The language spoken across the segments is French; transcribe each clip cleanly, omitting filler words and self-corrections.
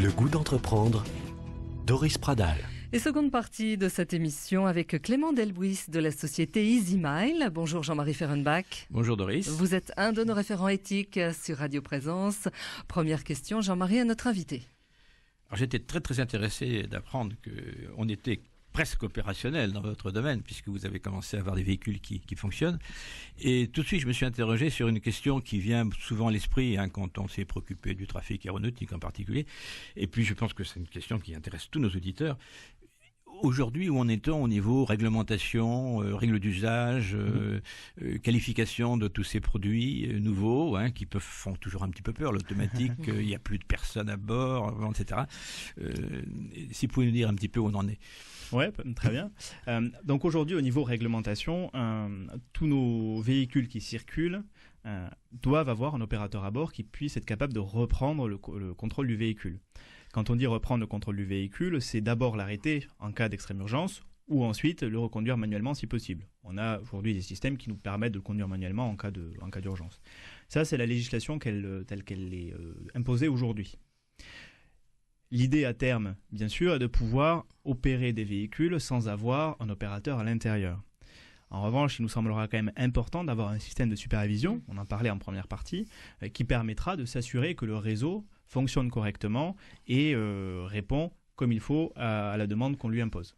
Le goût d'entreprendre, Doris Pradal. Et seconde partie de cette émission avec Clément Delbuis de la société EasyMile. Bonjour Jean-Marie Ferrenbach. Bonjour Doris. Vous êtes un de nos référents éthiques sur Radio Présence. Première question, Jean-Marie, à notre invité. Alors, j'étais très intéressé d'apprendre qu'on était presque opérationnel dans votre domaine, puisque vous avez commencé à avoir des véhicules qui fonctionnent. Et tout de suite, je me suis interrogé sur une question qui vient souvent à l'esprit quand on s'est préoccupé du trafic aéronautique en particulier. Et puis, je pense que c'est une question qui intéresse tous nos auditeurs. Aujourd'hui, où en est-on au niveau réglementation, règles d'usage, qualification de tous ces produits nouveaux, qui font toujours un petit peu peur, l'automatique, il n'y a plus de personnes à bord, etc. Si vous pouvez nous dire un petit peu où on en est. Ouais, très bien. Donc aujourd'hui, au niveau réglementation, tous nos véhicules qui circulent doivent avoir un opérateur à bord qui puisse être capable de reprendre le contrôle du véhicule. Quand on dit reprendre le contrôle du véhicule, c'est d'abord l'arrêter en cas d'extrême urgence ou ensuite le reconduire manuellement si possible. On a aujourd'hui des systèmes qui nous permettent de le conduire manuellement en cas d'urgence. Ça, c'est la législation telle qu'elle est imposée aujourd'hui. L'idée à terme, bien sûr, est de pouvoir opérer des véhicules sans avoir un opérateur à l'intérieur. En revanche, il nous semblera quand même important d'avoir un système de supervision, on en parlait en première partie, qui permettra de s'assurer que le réseau fonctionne correctement et répond comme il faut à la demande qu'on lui impose.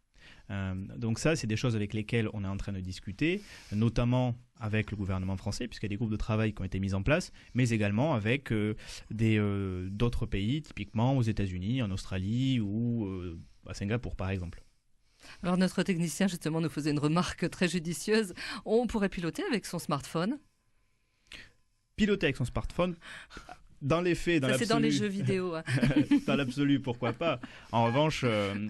Donc ça, c'est des choses avec lesquelles on est en train de discuter, notamment avec le gouvernement français, puisqu'il y a des groupes de travail qui ont été mis en place, mais également avec d'autres pays, typiquement aux États-Unis, en Australie ou à Singapour, par exemple. Alors notre technicien, justement, nous faisait une remarque très judicieuse. On pourrait piloter avec son smartphone ? Piloter avec son smartphone, dans les faits, dans l'absolu... c'est dans les jeux vidéo. Dans l'absolu, pourquoi pas. En revanche,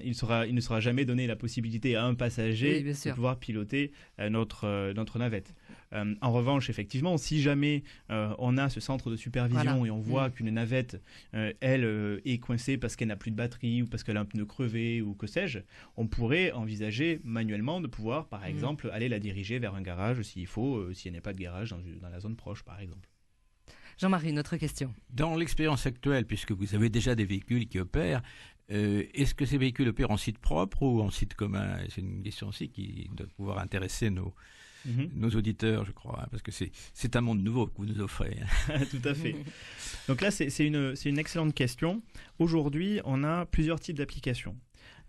il ne sera jamais donné la possibilité à un passager de pouvoir piloter notre navette. En revanche, effectivement, si jamais on a ce centre de supervision et on voit qu'une navette, elle, est coincée parce qu'elle n'a plus de batterie ou parce qu'elle a un pneu crevé ou que sais-je, on pourrait envisager manuellement de pouvoir, par exemple, aller la diriger vers un garage s'il faut, s'il n'y a pas de garage dans la zone proche, par exemple. Jean-Marie, une autre question. Dans l'expérience actuelle, puisque vous avez déjà des véhicules qui opèrent, est-ce que ces véhicules opèrent en site propre ou en site commun ? C'est une question aussi qui doit pouvoir intéresser nos auditeurs, je crois, parce que c'est un monde nouveau que vous nous offrez. Tout à fait. Donc là, c'est une excellente question. Aujourd'hui, on a plusieurs types d'applications.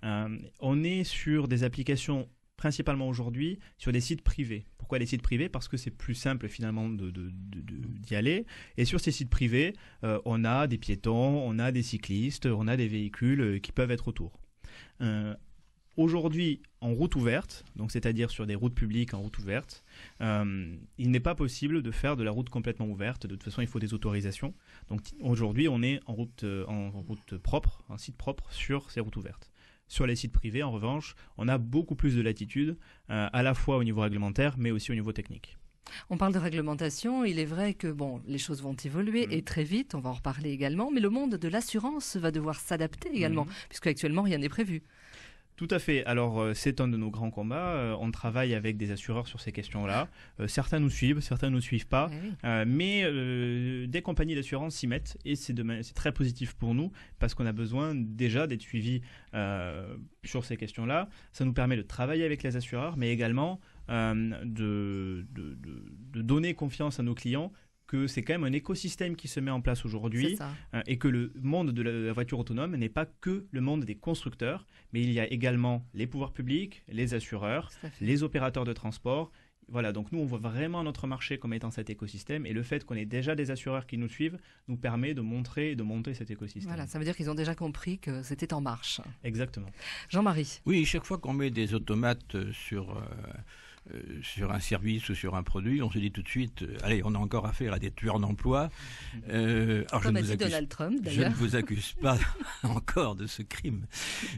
On est sur des applications principalement aujourd'hui sur des sites privés. Pourquoi les sites privés ? Parce que c'est plus simple finalement d'y aller. Et sur ces sites privés, on a des piétons, on a des cyclistes, on a des véhicules qui peuvent être autour. Aujourd'hui, en route ouverte, donc c'est-à-dire sur des routes publiques en route ouverte, il n'est pas possible de faire de la route complètement ouverte. De toute façon, il faut des autorisations. Donc aujourd'hui, on est en route propre, un site propre sur ces routes ouvertes. Sur les sites privés, en revanche, on a beaucoup plus de latitude, à la fois au niveau réglementaire, mais aussi au niveau technique. On parle de réglementation, il est vrai que les choses vont évoluer et très vite, on va en reparler également, mais le monde de l'assurance va devoir s'adapter également, puisque actuellement rien n'est prévu. Tout à fait. Alors, c'est un de nos grands combats. On travaille avec des assureurs sur ces questions-là. Certains nous suivent, certains ne nous suivent pas. Mais des compagnies d'assurance s'y mettent et c'est très positif pour nous parce qu'on a besoin déjà d'être suivis sur ces questions-là. Ça nous permet de travailler avec les assureurs, mais également de donner confiance à nos clients que c'est quand même un écosystème qui se met en place aujourd'hui et que le monde de la voiture autonome n'est pas que le monde des constructeurs, mais il y a également les pouvoirs publics, les assureurs, les opérateurs de transport. Voilà, donc nous on voit vraiment notre marché comme étant cet écosystème et le fait qu'on ait déjà des assureurs qui nous suivent nous permet de montrer et de monter cet écosystème. Voilà, ça veut dire qu'ils ont déjà compris que c'était en marche. Exactement. Jean-Marie. Oui, chaque fois qu'on met des automates sur un service ou sur un produit, on se dit tout de suite, allez, on a encore affaire à des tueurs d'emploi. Alors Donald Trump, d'ailleurs. Je ne vous accuse pas encore de ce crime,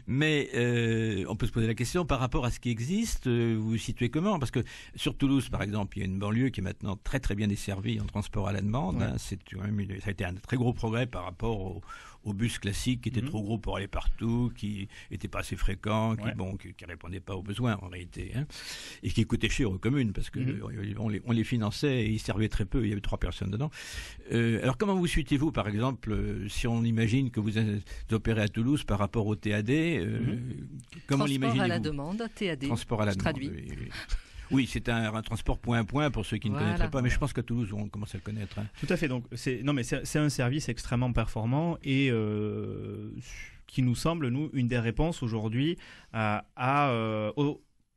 mais on peut se poser la question par rapport à ce qui existe. Vous vous situez comment ? Parce que sur Toulouse, par exemple, il y a une banlieue qui est maintenant très très bien desservie en transport à la demande. Ça a été un très gros progrès par rapport aux bus classiques qui étaient trop gros pour aller partout, qui n'étaient pas assez fréquents, qui répondaient pas aux besoins en réalité, hein, et qui coûtaient cher aux communes parce que on les finançait et ils servaient très peu. Il y avait 3 personnes dedans. Alors comment vous situez-vous, par exemple, si on imagine que vous opérez à Toulouse par rapport au TAD, comment l'imaginez-vous? Transport à la demande, TAD. Transport à la demande. Traduit. Oui, c'est un transport point à point pour ceux qui ne connaîtraient pas, mais je pense qu'à Toulouse, on commence à le connaître. Hein. Tout à fait. Donc, c'est un service extrêmement performant et qui nous semble, nous, une des réponses aujourd'hui à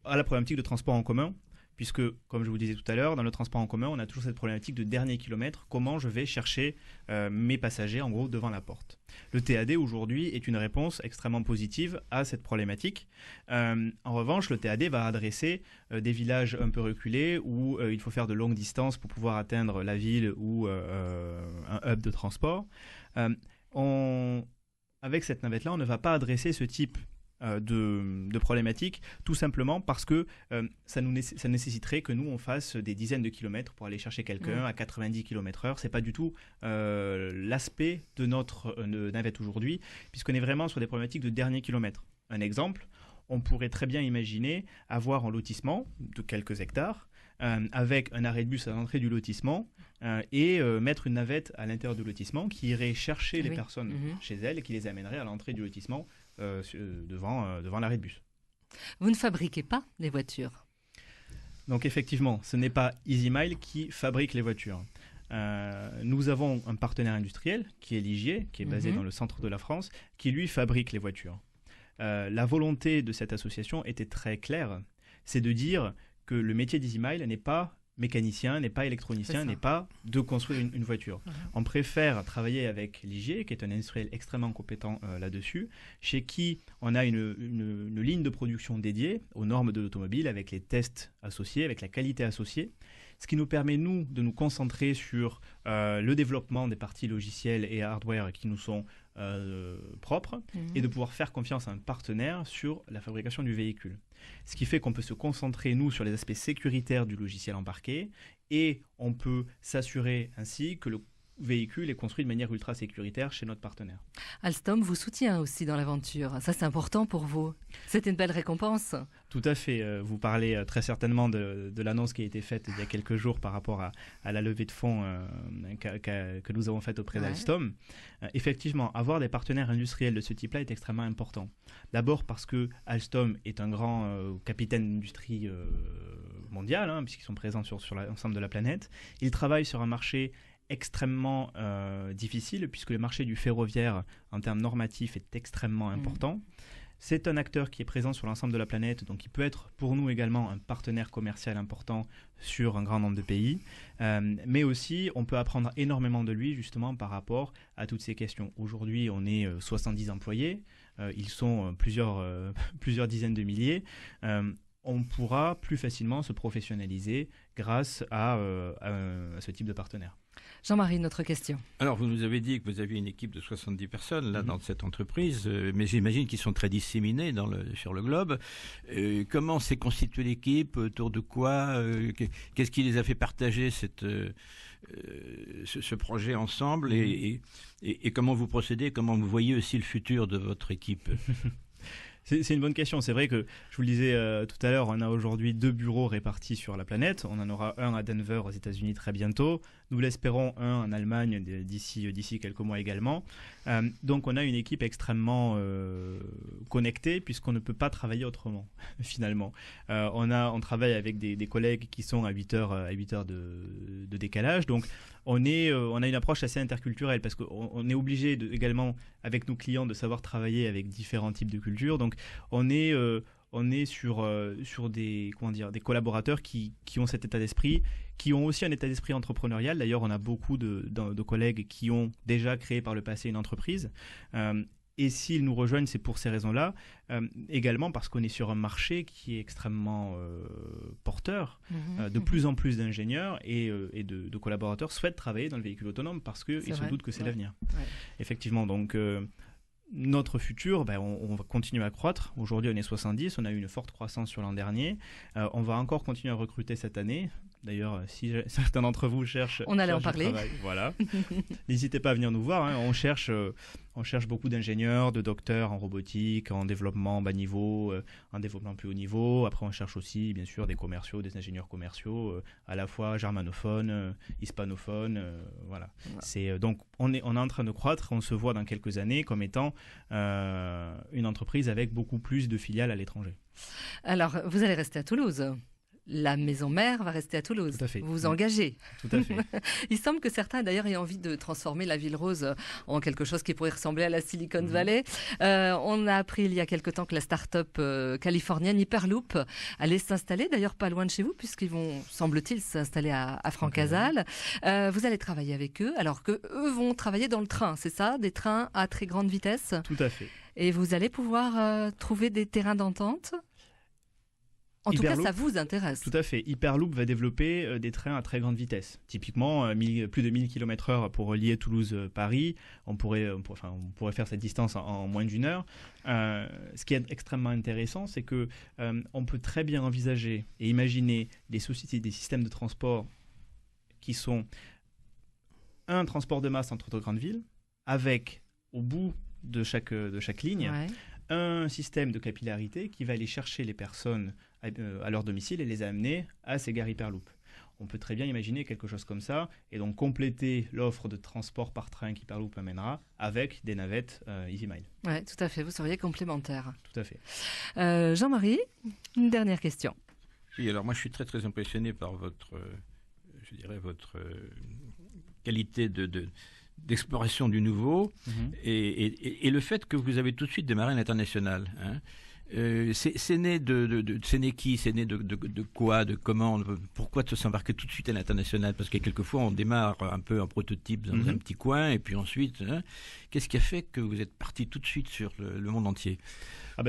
la problématique de transport en commun. Puisque, comme je vous disais tout à l'heure, dans le transport en commun, on a toujours cette problématique de dernier kilomètre. Comment je vais chercher mes passagers, en gros, devant la porte. Le TAD, aujourd'hui, est une réponse extrêmement positive à cette problématique. En revanche, le TAD va adresser des villages un peu reculés où il faut faire de longues distances pour pouvoir atteindre la ville ou un hub de transport. Avec cette navette-là, on ne va pas adresser ce type de problématiques, tout simplement parce que ça nécessiterait que nous on fasse des dizaines de kilomètres pour aller chercher quelqu'un à 90 km/h. C'est pas du tout l'aspect de notre navette aujourd'hui, puisqu'on est vraiment sur des problématiques de dernier kilomètre. Un exemple, on pourrait très bien imaginer avoir un lotissement de quelques hectares avec un arrêt de bus à l'entrée du lotissement et mettre une navette à l'intérieur du lotissement qui irait chercher les personnes chez elles et qui les amènerait à l'entrée du lotissement devant l'arrêt de bus. Vous ne fabriquez pas les voitures? Donc effectivement, ce n'est pas EasyMile qui fabrique les voitures. Nous avons un partenaire industriel qui est Ligier, qui est basé dans le centre de la France, qui lui fabrique les voitures. La volonté de cette association était très claire, c'est de dire que le métier d'EasyMile n'est pas mécanicien, n'est pas électronicien, n'est pas de construire une voiture. On préfère travailler avec Ligier, qui est un industriel extrêmement compétent là-dessus, chez qui on a une ligne de production dédiée aux normes de l'automobile, avec les tests associés, avec la qualité associée, ce qui nous permet, nous, de nous concentrer sur le développement des parties logicielles et hardware qui nous sont propres et de pouvoir faire confiance à un partenaire sur la fabrication du véhicule. Ce qui fait qu'on peut se concentrer, nous, sur les aspects sécuritaires du logiciel embarqué et on peut s'assurer ainsi que le véhicule est construit de manière ultra sécuritaire chez notre partenaire. Alstom vous soutient aussi dans l'aventure. Ça, c'est important pour vous. C'est une belle récompense. Tout à fait. Vous parlez très certainement de l'annonce qui a été faite il y a quelques jours par rapport à la levée de fonds que nous avons faite auprès d'Alstom. Effectivement, avoir des partenaires industriels de ce type-là est extrêmement important. D'abord parce que Alstom est un grand capitaine d'industrie mondial, puisqu'ils sont présents sur l'ensemble de la planète. Ils travaillent sur un marché extrêmement difficile puisque le marché du ferroviaire en termes normatifs est extrêmement important. C'est un acteur qui est présent sur l'ensemble de la planète, donc il peut être pour nous également un partenaire commercial important sur un grand nombre de pays, mais aussi on peut apprendre énormément de lui justement par rapport à toutes ces questions. Aujourd'hui on est 70 employés, ils sont plusieurs dizaines de milliers. On pourra plus facilement se professionnaliser grâce à ce type de partenaire. Jean-Marie, notre question. Alors, vous nous avez dit que vous aviez une équipe de 70 personnes là, dans cette entreprise, mais j'imagine qu'ils sont très disséminés sur le globe. Comment s'est constituée l'équipe? Autour de quoi? Qu'est-ce qui les a fait partager ce projet ensemble et comment vous procédez? Comment vous voyez aussi le futur de votre équipe? C'est une bonne question. C'est vrai que, je vous le disais tout à l'heure, on a aujourd'hui 2 bureaux répartis sur la planète. On en aura un à Denver aux États-Unis très bientôt. Nous l'espérons un en Allemagne d'ici quelques mois également. Donc on a une équipe extrêmement connectée puisqu'on ne peut pas travailler autrement finalement. On travaille avec des collègues qui sont à 8 heures de décalage. Donc on a une approche assez interculturelle parce qu'on est obligé également avec nos clients de savoir travailler avec différents types de cultures. Donc on est sur des collaborateurs qui ont cet état d'esprit, qui ont aussi un état d'esprit entrepreneurial. D'ailleurs, on a beaucoup de collègues qui ont déjà créé par le passé une entreprise. Et s'ils nous rejoignent, c'est pour ces raisons-là. Également parce qu'on est sur un marché qui est extrêmement porteur. De plus en plus d'ingénieurs et de collaborateurs souhaitent travailler dans le véhicule autonome parce qu'ils se doutent que c'est l'avenir. Ouais. Effectivement, donc notre futur, on va continuer à croître. Aujourd'hui, on est 70, on a eu une forte croissance sur l'an dernier. On va encore continuer à recruter cette année. D'ailleurs, si certains d'entre vous cherchent... On allait en du parler. travail, voilà. N'hésitez pas à venir nous voir. On cherche beaucoup d'ingénieurs, de docteurs en robotique, en développement bas niveau, en développement plus haut niveau. Après, on cherche aussi, bien sûr, des commerciaux, des ingénieurs commerciaux, à la fois germanophones, hispanophones. Voilà. Donc, on est en train de croître. On se voit dans quelques années comme étant une entreprise avec beaucoup plus de filiales à l'étranger. Alors, vous allez rester à Toulouse. La maison mère va rester à Toulouse. Tout à fait. Vous vous engagez. Tout à fait. Il semble que certains, d'ailleurs, aient envie de transformer la ville rose en quelque chose qui pourrait ressembler à la Silicon Valley. On a appris il y a quelque temps que la start-up californienne Hyperloop allait s'installer, d'ailleurs pas loin de chez vous, puisqu'ils vont, semble-t-il, s'installer à Francazal. Vous allez travailler avec eux, alors qu'eux vont travailler dans le train, c'est ça? Des trains à très grande vitesse? Tout à fait. Et vous allez pouvoir trouver des terrains d'entente? En tout cas, ça vous intéresse. Tout à fait. Hyperloop va développer des trains à très grande vitesse. Typiquement, plus de 1000 km/h pour relier Toulouse-Paris. On pourrait faire cette distance en moins d'une heure. Ce qui est extrêmement intéressant, c'est que on peut très bien envisager et imaginer des sociétés, des systèmes de transport qui sont un transport de masse entre deux grandes villes, avec au bout de chaque ligne un système de capillarité qui va aller chercher les personnes à leur domicile et les amener à ces gares Hyperloop. On peut très bien imaginer quelque chose comme ça et donc compléter l'offre de transport par train qu'Hyperloop amènera avec des navettes EasyMile. Oui, tout à fait. Vous seriez complémentaires. Tout à fait. Jean-Marie, une dernière question. Oui, alors moi je suis très très impressionné par votre qualité d'exploration du nouveau et le fait que vous avez tout de suite démarré à l'international. C'est né c'est né qui? C'est né de quoi? De comment? Pourquoi de s'embarquer tout de suite à l'international? Parce que quelquefois on démarre un peu en prototype dans un petit coin et puis ensuite, qu'est-ce qui a fait que vous êtes parti tout de suite sur le monde entier?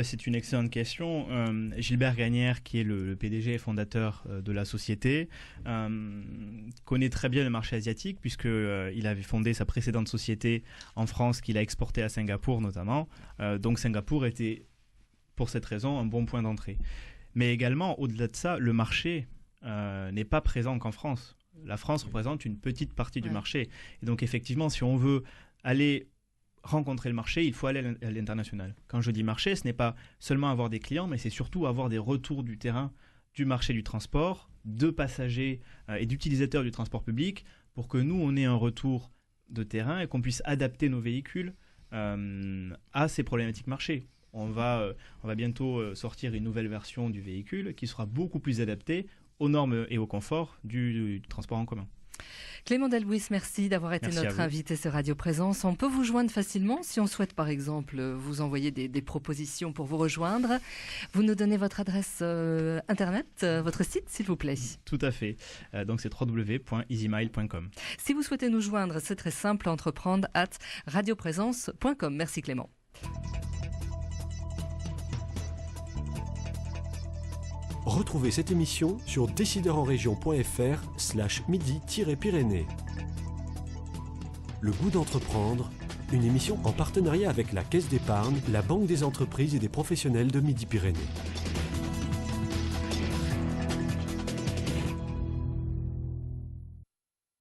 C'est une excellente question. Gilbert Gagnère, qui est le PDG et fondateur de la société, connaît très bien le marché asiatique puisqu'il avait fondé sa précédente société en France qu'il a exportée à Singapour notamment. Donc Singapour était, pour cette raison, un bon point d'entrée. Mais également, au-delà de ça, le marché n'est pas présent qu'en France. La France représente une petite partie du marché. Et donc effectivement, si on veut aller rencontrer le marché, il faut aller à l'international. Quand je dis marché, ce n'est pas seulement avoir des clients, mais c'est surtout avoir des retours du terrain, du marché du transport, de passagers et d'utilisateurs du transport public, pour que nous, on ait un retour de terrain et qu'on puisse adapter nos véhicules à ces problématiques marché. On va bientôt sortir une nouvelle version du véhicule qui sera beaucoup plus adaptée aux normes et au confort du transport en commun. Clément Delbouis, merci d'avoir été notre invité sur Radio Présence. On peut vous joindre facilement si on souhaite par exemple vous envoyer des propositions pour vous rejoindre. Vous nous donnez votre adresse internet, votre site s'il vous plaît. Tout à fait. Donc c'est www.easymile.com. Si vous souhaitez nous joindre, c'est très simple, entreprendre@radioprésence.com. Merci Clément. Retrouvez cette émission sur décideurenrégion.fr/midi-pyrénées. Le goût d'entreprendre, une émission en partenariat avec la Caisse d'épargne, la Banque des entreprises et des professionnels de Midi-Pyrénées.